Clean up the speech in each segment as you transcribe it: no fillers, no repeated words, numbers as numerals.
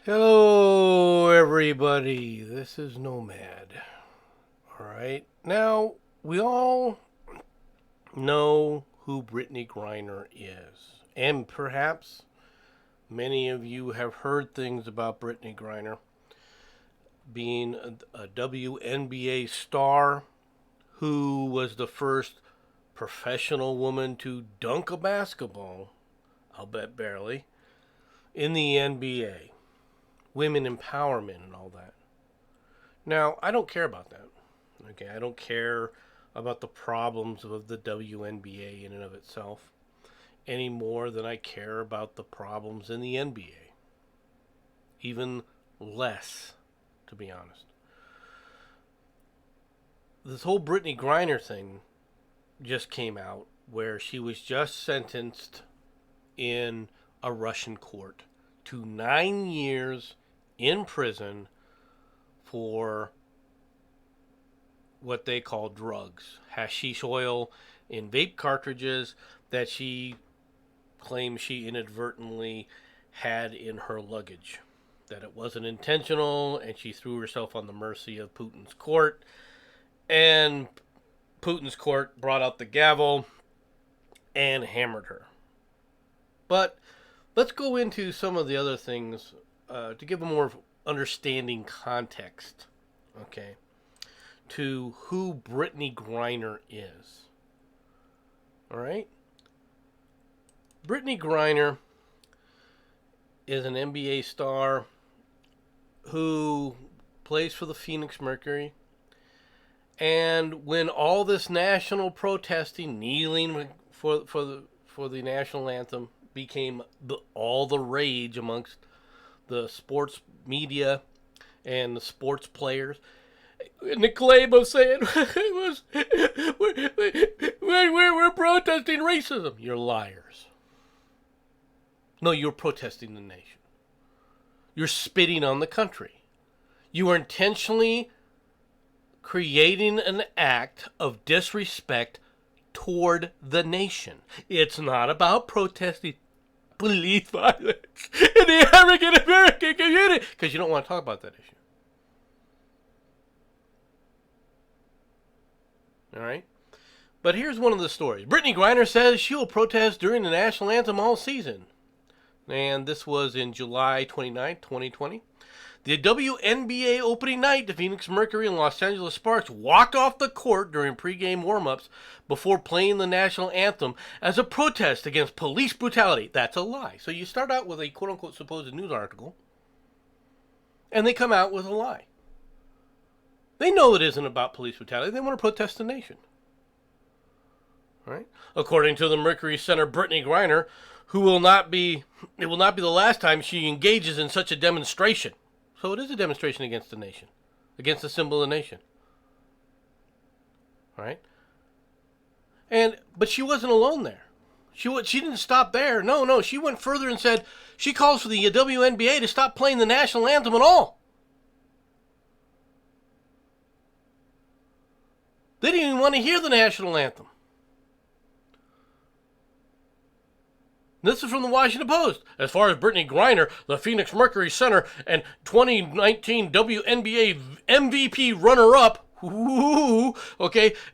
Hello, everybody. This is Nomad. All right. Now, we all know who Brittney Griner is. And perhaps many of you have heard things about Brittney Griner being a WNBA star who was the first professional woman to dunk a basketball, I'll bet barely, in the NBA. Women empowerment and all that. Now, I don't care about that. Okay, I don't care about the problems of the WNBA in and of itself any more than I care about the problems in the NBA. Even less, to be honest. This whole Brittney Griner thing just came out where she was just sentenced in a Russian court to 9 years in prison for what they call drugs. Hashish oil in vape cartridges that she claims she inadvertently had in her luggage. That it wasn't intentional and she threw herself on the mercy of Putin's court. And Putin's court brought out the gavel and hammered her. But let's go into some of the other things to give a more understanding context, okay, to who Brittney Griner is. All right? Brittney Griner is an NBA star who plays for the Phoenix Mercury. And when all this national protesting, kneeling for the national anthem became all the rage amongst the sports media and the sports players, and the claim of saying we're protesting racism. You're liars. No, you're protesting the nation. You're spitting on the country. You are intentionally creating an act of disrespect toward the nation. It's not about protesting police violence in the African American community, because you don't want to talk about that issue. All right? But here's one of the stories. Brittney Griner says she will protest during the national anthem all season. And this was in July 29, 2020. The WNBA opening night, the Phoenix Mercury and Los Angeles Sparks walked off the court during pregame warm-ups before playing the national anthem as a protest against police brutality. That's a lie. So you start out with a quote-unquote supposed news article, and they come out with a lie. They know it isn't about police brutality. They want to protest the nation. All right? According to the Mercury Center, Brittney Griner, it will not be the last time she engages in such a demonstration. So it is a demonstration against the nation, against the symbol of the nation. All right? But she wasn't alone there. She didn't stop there. No, she went further and said she calls for the WNBA to stop playing the national anthem at all. They didn't even want to hear the national anthem. This is from the Washington Post. As far as Brittney Griner, the Phoenix Mercury center and 2019 WNBA MVP runner-up,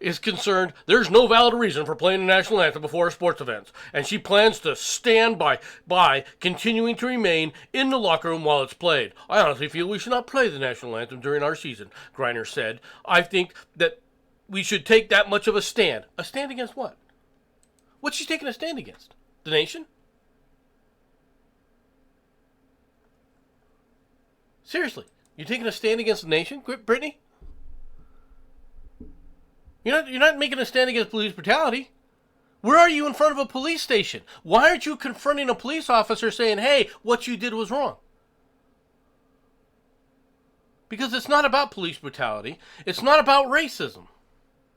is concerned, there's no valid reason for playing the national anthem before sports events, and she plans to stand by continuing to remain in the locker room while it's played. I honestly feel we should not play the national anthem during our season, Griner said. I think that we should take that much of a stand. A stand against what? What's she taking a stand against? The nation? Seriously, you taking a stand against the nation, Brittney? You're not making a stand against police brutality. Where are you in front of a police station? Why aren't you confronting a police officer saying, hey, what you did was wrong? Because it's not about police brutality. It's not about racism.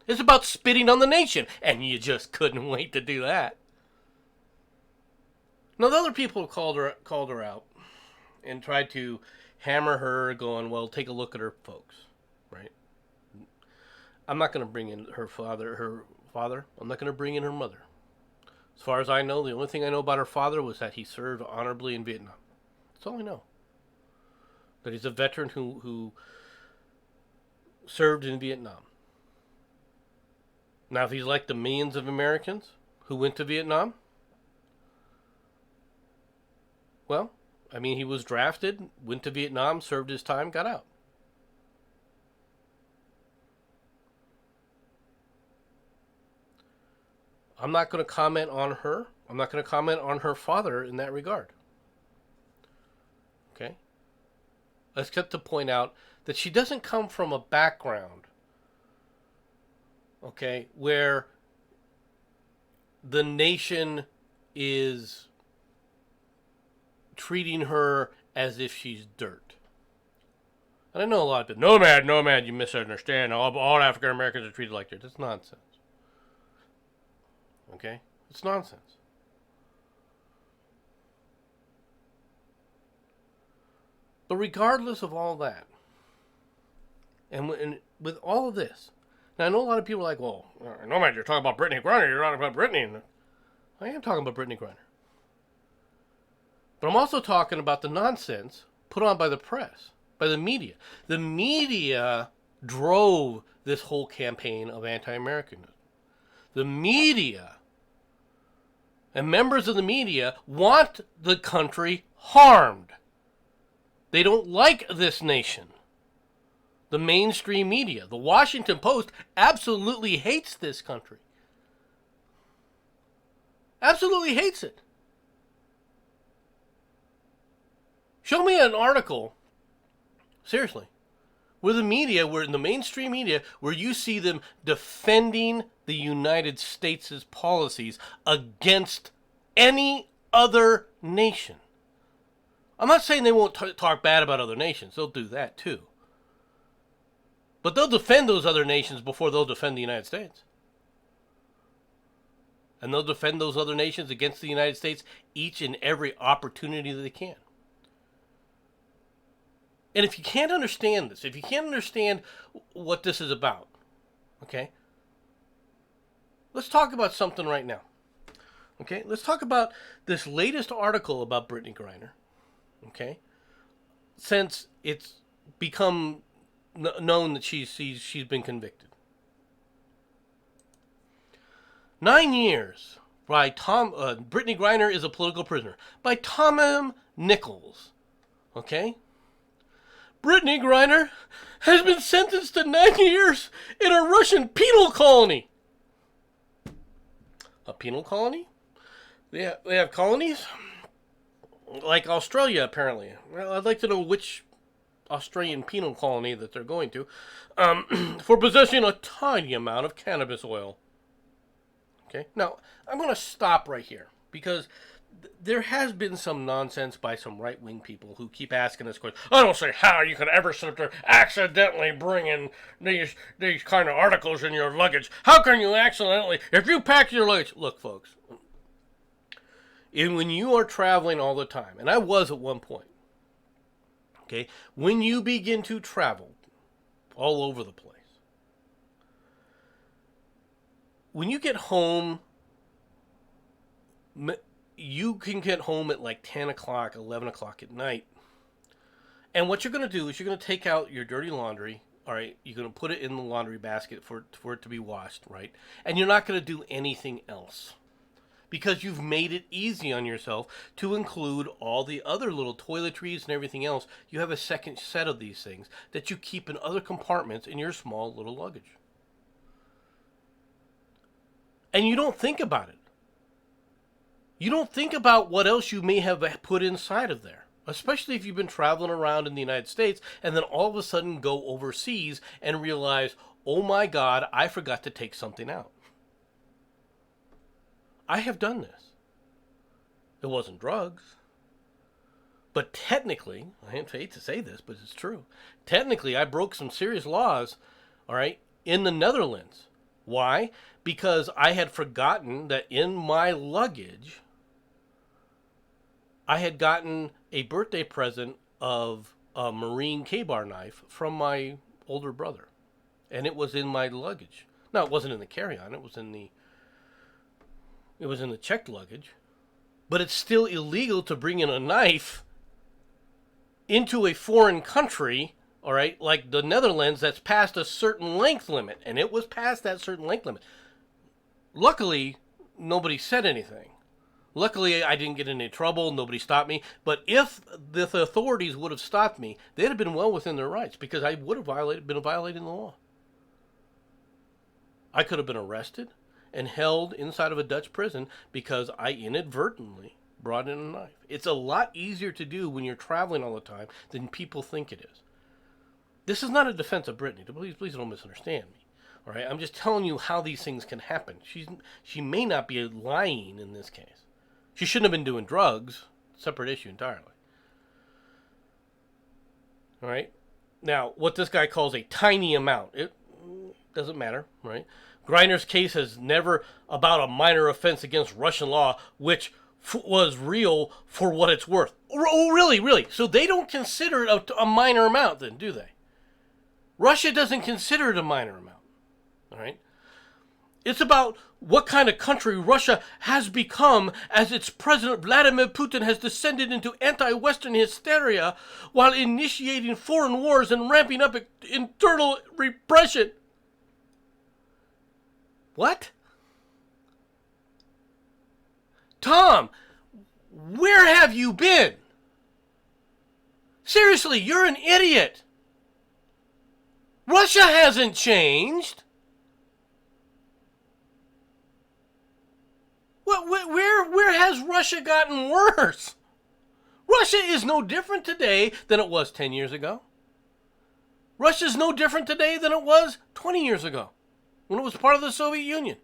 It's about spitting on the nation. And you just couldn't wait to do that. Now, the other people called her out and tried to hammer her, going, well, take a look at her folks, right? I'm not going to bring in her father. I'm not going to bring in her mother. As far as I know, the only thing I know about her father was that he served honorably in Vietnam. That's all I know. that he's a veteran who served in Vietnam. Now, if he's like the millions of Americans who went to Vietnam, well, I mean, he was drafted, went to Vietnam, served his time, got out. I'm not going to comment on her. I'm not going to comment on her father in that regard. Okay? Except to point out that she doesn't come from a background, okay, where the nation is treating her as if she's dirt. And I know a lot of people, nomad, you misunderstand. All African Americans are treated like dirt. That's nonsense. Okay? It's nonsense. But regardless of all that, and with all of this, now I know a lot of people are like, well, nomad, you're talking about Brittney Griner, you're talking about Brittney. I am talking about Brittney Griner. But I'm also talking about the nonsense put on by the press, by the media. The media drove this whole campaign of anti-Americanism. The media and members of the media want the country harmed. They don't like this nation. The mainstream media, the Washington Post, absolutely hates this country. Absolutely hates it. Show me an article, seriously, where the media, where in the mainstream media, where you see them defending the United States' policies against any other nation. I'm not saying they won't talk bad about other nations. They'll do that too. But they'll defend those other nations before they'll defend the United States. And they'll defend those other nations against the United States each and every opportunity that they can. And if you can't understand this, if you can't understand what this is about, okay, let's talk about something right now. Okay, let's talk about this latest article about Brittney Griner. Okay, since it's become known that she's been convicted. 9 years by Brittney Griner is a political prisoner by Tom Nichols. Okay. Brittney Griner has been sentenced to 9 years in a Russian penal colony. A penal colony? They have colonies? Like Australia, apparently. Well, I'd like to know which Australian penal colony that they're going to. For possessing a tiny amount of cannabis oil. Okay? Now, I'm going to stop right here. Because there has been some nonsense by some right-wing people who keep asking this question. I don't see how you could ever sit there accidentally bring in these kind of articles in your luggage. How can you accidentally, if you pack your luggage? Look, folks, when you are traveling all the time, and I was at one point, okay, when you begin to travel all over the place, when you get home, you can get home at like 10 o'clock, 11 o'clock at night. And what you're going to do is you're going to take out your dirty laundry, all right? You're going to put it in the laundry basket for it to be washed, right? And you're not going to do anything else. Because you've made it easy on yourself to include all the other little toiletries and everything else. You have a second set of these things that you keep in other compartments in your small little luggage. And you don't think about it. You don't think about what else you may have put inside of there, especially if you've been traveling around in the United States and then all of a sudden go overseas and realize, oh my God, I forgot to take something out. I have done this. It wasn't drugs. But technically, I hate to say this, but it's true. Technically, I broke some serious laws, all right, in the Netherlands. Why? Because I had forgotten that in my luggage, I had gotten a birthday present of a marine K-bar knife from my older brother. And it was in my luggage. Now, it wasn't in the carry-on. It was in the checked luggage. But it's still illegal to bring in a knife into a foreign country, all right, like the Netherlands, that's past a certain length limit, and it was past that certain length limit. Luckily, nobody said anything. Luckily, I didn't get in any trouble. Nobody stopped me. But if the authorities would have stopped me, they'd have been well within their rights because I would have been violating the law. I could have been arrested and held inside of a Dutch prison because I inadvertently brought in a knife. It's a lot easier to do when you're traveling all the time than people think it is. This is not a defense of Brittney. Please don't misunderstand me. All right, I'm just telling you how these things can happen. She may not be lying in this case. She shouldn't have been doing drugs. Separate issue entirely. All right. Now, what this guy calls a tiny amount, it doesn't matter, right? Griner's case is never about a minor offense against Russian law, which was real for what it's worth. Oh, really, really? So they don't consider it a minor amount then, do they? Russia doesn't consider it a minor amount. All right? It's about what kind of country Russia has become as its president Vladimir Putin has descended into anti-Western hysteria while initiating foreign wars and ramping up internal repression. What? Tom, where have you been? Seriously, you're an idiot. Russia hasn't changed. Where has Russia gotten worse? Russia is no different today than it was 10 years ago. Russia is no different today than it was 20 years ago when it was part of the Soviet Union.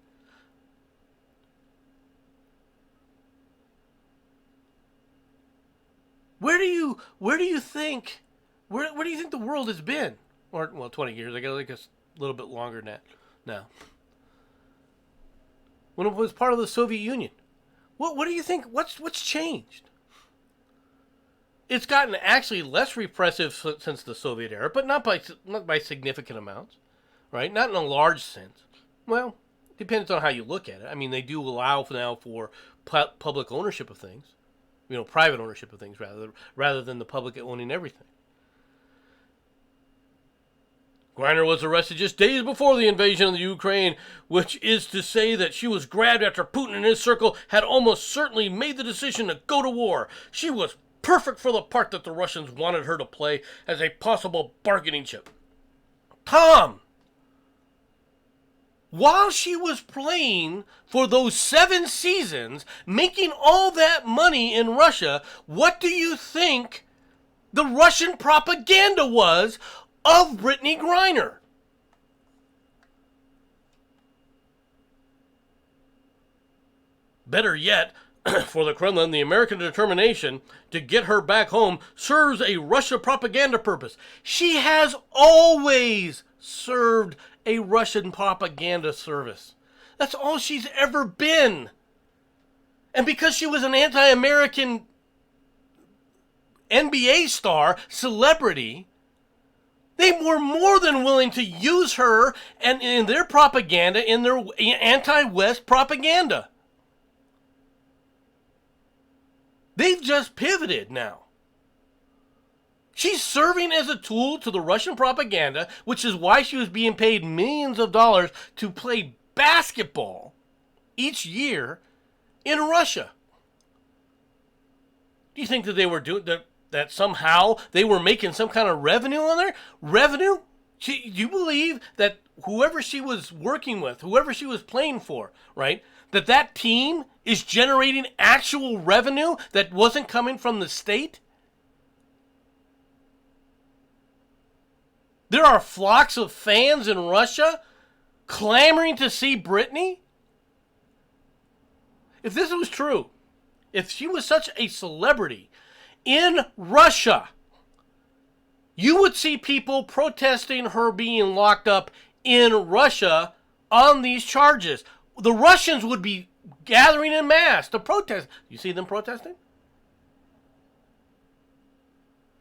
Where do you think the world has been? Or, well, 20 years. I guess a little bit longer than that now. When it was part of the Soviet Union. What do you think? What's changed? It's gotten actually less repressive since the Soviet era, but not by significant amounts, right? Not in a large sense. Well, depends on how you look at it. I mean, they do allow now for public ownership of things, private ownership of things rather than the public owning everything. Griner was arrested just days before the invasion of the Ukraine, which is to say that she was grabbed after Putin and his circle had almost certainly made the decision to go to war. She was perfect for the part that the Russians wanted her to play as a possible bargaining chip. Tom, while she was playing for those 7 seasons, making all that money in Russia, what do you think the Russian propaganda was of Brittney Griner? Better yet, for the Kremlin, the American determination to get her back home serves a Russia propaganda purpose. She has always served a Russian propaganda service. That's all she's ever been. And because she was an anti-American NBA star, celebrity, they were more than willing to use her and in their propaganda, in their anti-West propaganda. They've just pivoted now. She's serving as a tool to the Russian propaganda, which is why she was being paid millions of dollars to play basketball each year in Russia. Do you think that they were doing that somehow they were making some kind of revenue on there? Revenue? Do you believe that whoever she was working with, whoever she was playing for, right, that team is generating actual revenue that wasn't coming from the state? There are flocks of fans in Russia clamoring to see Brittney? If this was true, if she was such a celebrity in Russia, you would see people protesting her being locked up in Russia on these charges. The Russians would be gathering en masse to protest. You see them protesting?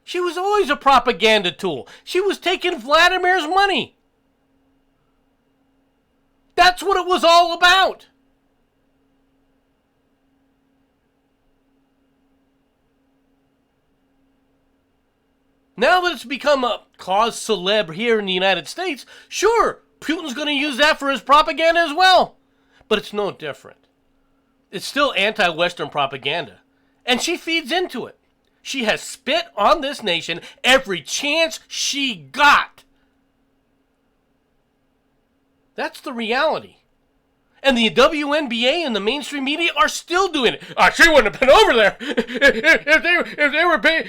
She was always a propaganda tool. She was taking Vladimir's money. That's what it was all about. Now that it's become a cause célèbre here in the United States, sure, Putin's going to use that for his propaganda as well. But it's no different. It's still anti-Western propaganda. And she feeds into it. She has spit on this nation every chance she got. That's the reality. And the WNBA and the mainstream media are still doing it. She wouldn't have been over there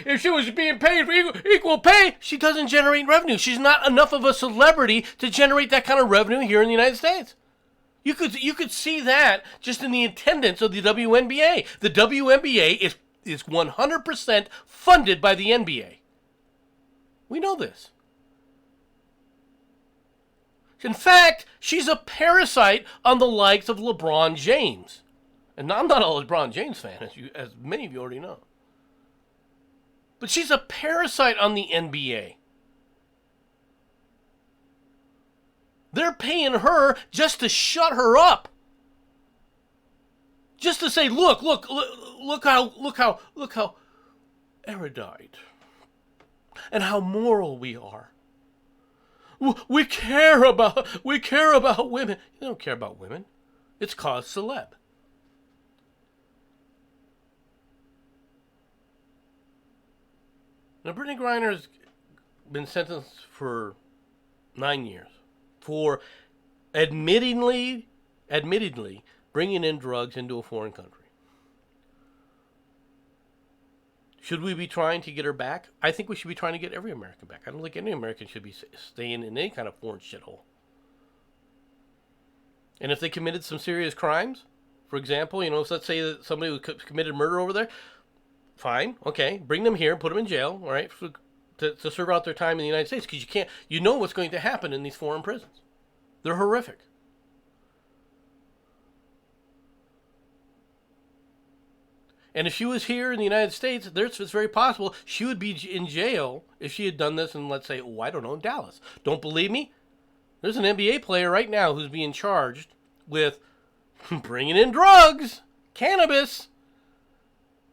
if she was being paid for equal pay. She doesn't generate revenue. She's not enough of a celebrity to generate that kind of revenue here in the United States. You could see that just in the attendance of the WNBA. The WNBA is 100% funded by the NBA. We know this. In fact, she's a parasite on the likes of LeBron James. And I'm not a LeBron James fan, as many of you already know. But she's a parasite on the NBA. They're paying her just to shut her up. Just to say, look how erudite and how moral we are. We care about women. You don't care about women. It's cause celeb. Now, Brittney Griner has been sentenced for 9 years for admittedly bringing in drugs into a foreign country. Should we be trying to get her back? I think we should be trying to get every American back. I don't think any American should be staying in any kind of foreign shithole. And if they committed some serious crimes, for example, let's say that somebody who committed murder over there, fine, okay, bring them here, put them in jail, all right, to serve out their time in the United States, because you know what's going to happen in these foreign prisons. They're horrific. And if she was here in the United States, it's very possible she would be in jail if she had done this in, let's say, Dallas. Don't believe me? There's an NBA player right now who's being charged with bringing in drugs, cannabis,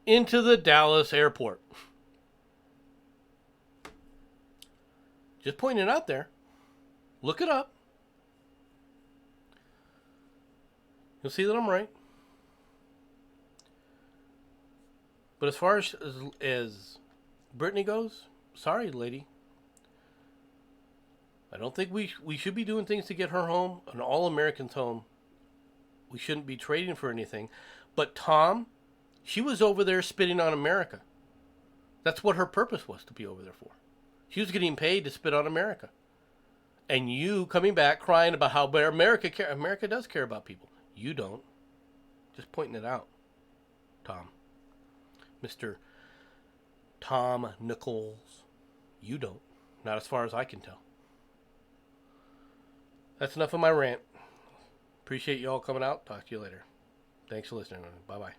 into the Dallas airport. Just pointing it out there. Look it up. You'll see that I'm right. But as far as Brittney goes, sorry, lady. I don't think we should be doing things to get her home, an all-Americans home. We shouldn't be trading for anything. But Tom, she was over there spitting on America. That's what her purpose was to be over there for. She was getting paid to spit on America. And you coming back crying about how America does care about people. You don't. Just pointing it out, Tom. Mr. Tom Nichols. You don't. Not as far as I can tell. That's enough of my rant. Appreciate you all coming out. Talk to you later. Thanks for listening. Bye-bye.